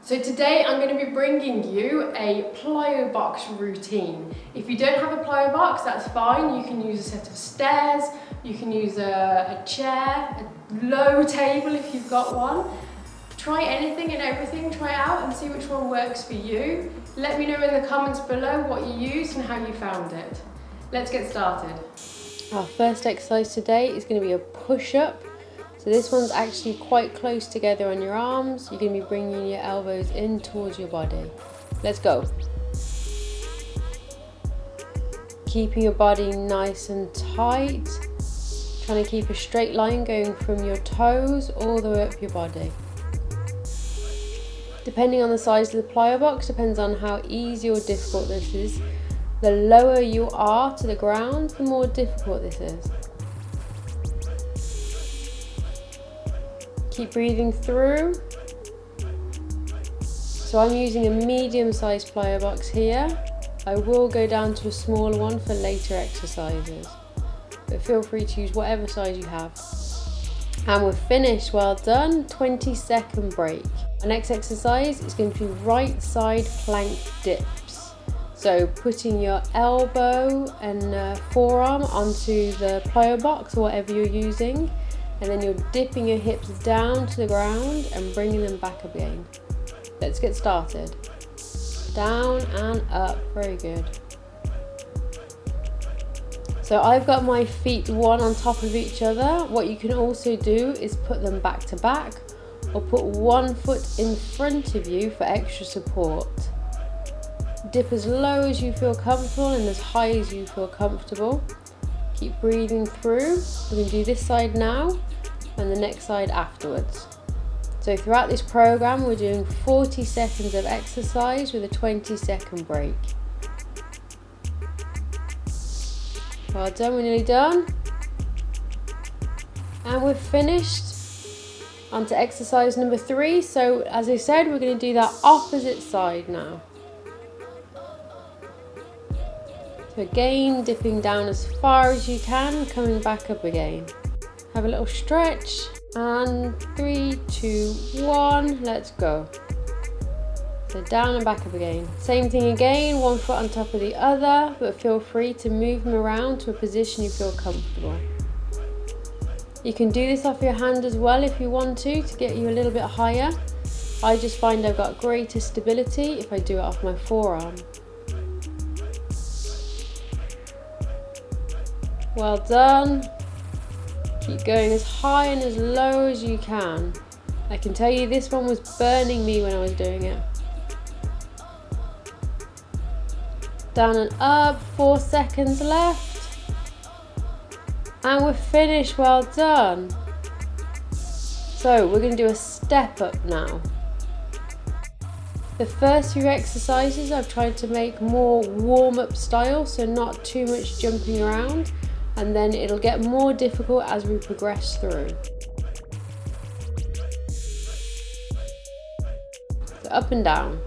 So today I'm going to be bringing you a plyo box routine. If you don't have a plyo box, that's fine. You can use a set of stairs, you can use a chair, a low table if you've got one. Try anything and everything, try it out and see which one works for you. Let me know in the comments below what you used and how you found it. Let's get started. Our first exercise today is going to be a push-up. So this one's actually quite close together on your arms. You're going to be bringing your elbows in towards your body. Let's go. Keeping your body nice and tight. Trying to keep a straight line going from your toes all the way up your body. Depending on the size of the plyo box, depends on how easy or difficult this is. The lower you are to the ground, the more difficult this is. Keep breathing through. So I'm using a medium-sized plyo box here. I will go down to a smaller one for later exercises, but feel free to use whatever size you have. And we're finished, well done. 20-second break. Our next exercise is going to be right side plank dips. So putting your elbow and forearm onto the plyo box or whatever you're using, and then you're dipping your hips down to the ground and bringing them back up again. Let's get started. Down and up, very good. So I've got my feet one on top of each other. What you can also do is put them back to back, or put one foot in front of you for extra support. Dip as low as you feel comfortable and as high as you feel comfortable. Keep breathing through. We're going to do this side now and the next side afterwards. So throughout this program we're doing 40 seconds of exercise with a 20-second break. Well done, we're nearly done. And we're finished. On to exercise number 3. So as I said, we're going to do that opposite side now. So again, dipping down as far as you can, coming back up again. Have a little stretch, and 3, 2, 1, let's go. So down and back up again. Same thing again, one foot on top of the other, but feel free to move them around to a position you feel comfortable. You can do this off your hand as well if you want to get you a little bit higher. I just find I've got greater stability if I do it off my forearm. Well done. Keep going as high and as low as you can. I can tell you this one was burning me when I was doing it. Down and up, 4 seconds left. And we're finished, well done. So we're going to do a step up now. The first few exercises I've tried to make more warm-up style, so not too much jumping around. And then it'll get more difficult as we progress through. So up and down.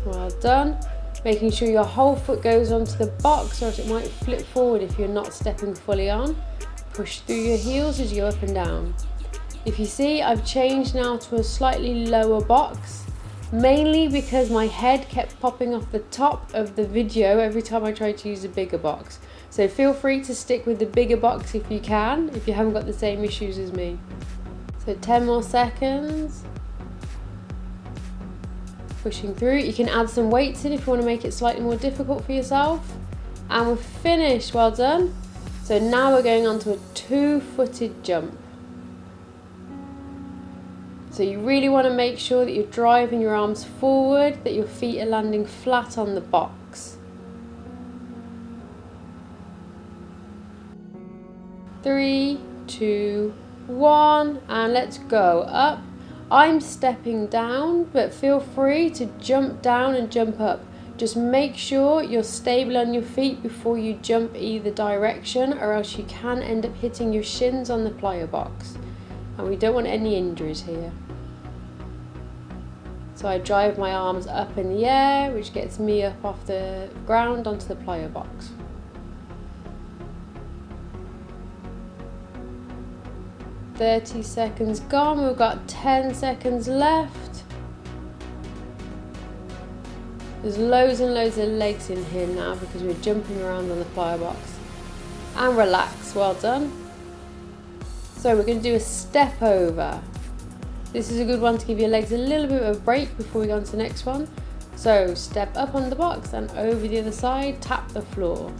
Well done. Making sure your whole foot goes onto the box, or else it might flip forward if you're not stepping fully on. Push through your heels as you up and down. If you see, I've changed now to a slightly lower box. Mainly because my head kept popping off the top of the video every time I tried to use a bigger box. So feel free to stick with the bigger box if you can, if you haven't got the same issues as me. So 10 more seconds. Pushing through. You can add some weights in if you want to make it slightly more difficult for yourself. And we're finished, well done. So now we're going on to a 2-footed jump. So you really want to make sure that you're driving your arms forward, that your feet are landing flat on the box. 3, 2, 1, and let's go. Up. I'm stepping down, but feel free to jump down and jump up. Just make sure you're stable on your feet before you jump either direction, or else you can end up hitting your shins on the plyo box. And we don't want any injuries here. So I drive my arms up in the air, which gets me up off the ground onto the plyo box. 30 seconds gone. We've got 10 seconds left. There's loads and loads of legs in here now because we're jumping around on the Plyo box. And relax, well done. So we're going to do a step over. This is a good one to give your legs a little bit of a break before we go on to the next one. So step up on the box and over the other side, tap the floor.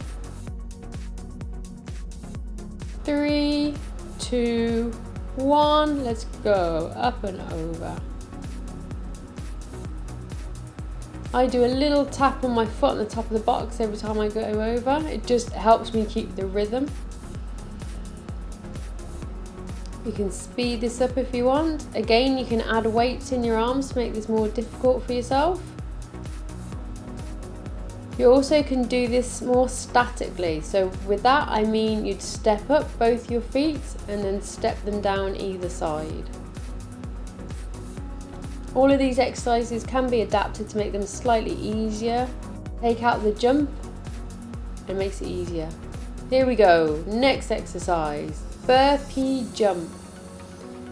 3, 2, 1, let's go, up and over. I do a little tap on my foot on the top of the box every time I go over. It just helps me keep the rhythm. You can speed this up if you want. Again, you can add weights in your arms to make this more difficult for yourself. You also can do this more statically. So with that, I mean you'd step up both your feet and then step them down either side. All of these exercises can be adapted to make them slightly easier. Take out the jump and it makes it easier. Here we go, next exercise, Burpee Jump.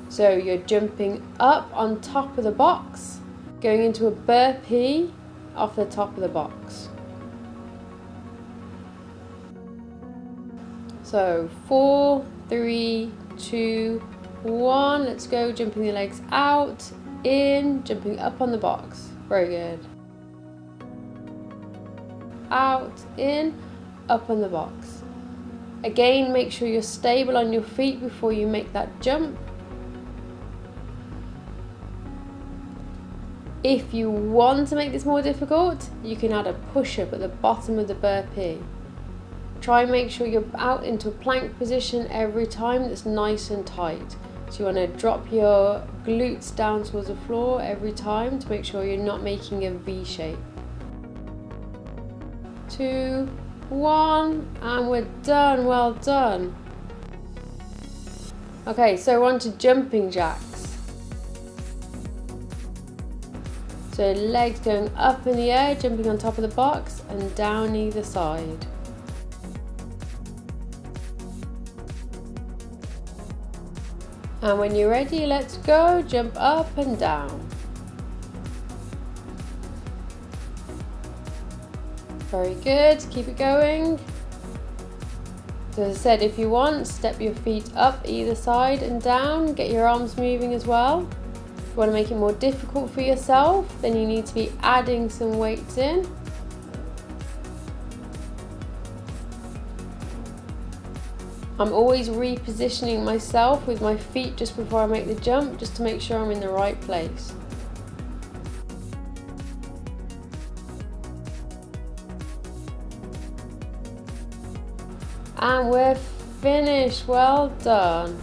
So you're jumping up on top of the box, going into a burpee off the top of the box. So 4, 3, 2, 1, let's go, jumping the legs out, in, jumping up on the box, very good. Out, in, up on the box. Again, make sure you're stable on your feet before you make that jump. If you want to make this more difficult, you can add a push-up at the bottom of the burpee. Try and make sure you're out into a plank position every time that's nice and tight. So you want to drop your glutes down towards the floor every time to make sure you're not making a V shape. 2, 1, and we're done, well done. Okay, so we're on to jumping jacks. So legs going up in the air, jumping on top of the box and down either side. And when you're ready, let's go, jump up and down. Very good, keep it going. So as I said, if you want, step your feet up either side and down, get your arms moving as well. If you want to make it more difficult for yourself, then you need to be adding some weights in. I'm always repositioning myself with my feet just before I make the jump, just to make sure I'm in the right place. And we're finished, well done.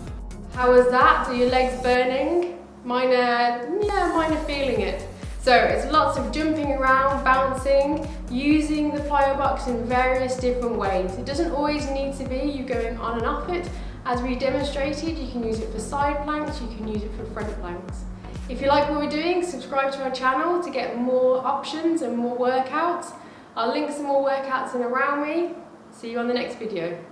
How was that? Are your legs burning? Mine are feeling it. So it's lots of jumping around, bouncing, using the Plyo box in various different ways. It doesn't always need to be you going on and off it. As we demonstrated, you can use it for side planks, you can use it for front planks. If you like what we're doing, subscribe to our channel to get more options and more workouts. I'll link some more workouts in around me. See you on the next video.